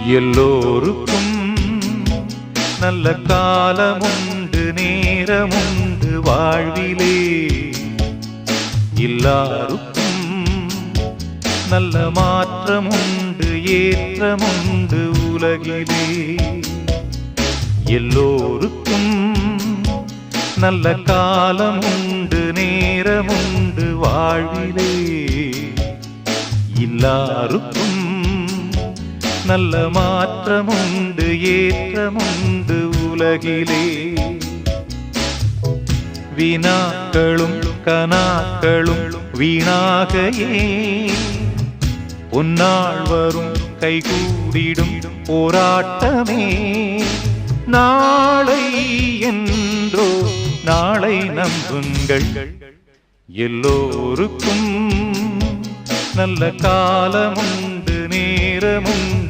எல்லோருக்கும் நல்ல காலமுண்டு நேரமுண்டு வாழ்விலே. எல்லாருக்கும் நல்ல மாற்றமுண்டு ஏற்றமுண்டு உலகிலே. எல்லோருக்கும் நல்ல காலமுண்டு நேரமுண்டு வாழ்விலே. எல்லாருக்கும் நல்ல மாற்றமுண்டு ஏற்றமுண்டு உலகிலே. வினாக்களும் கனாக்களும் வீணாக ஏன் உன்னாள் வரும் கைகூடிடும் போராட்டமே. நாளை என்றோ நாளை நம்புங்கள். எல்லோருக்கும் நல்ல காலமுண்டு நேரமுண்டு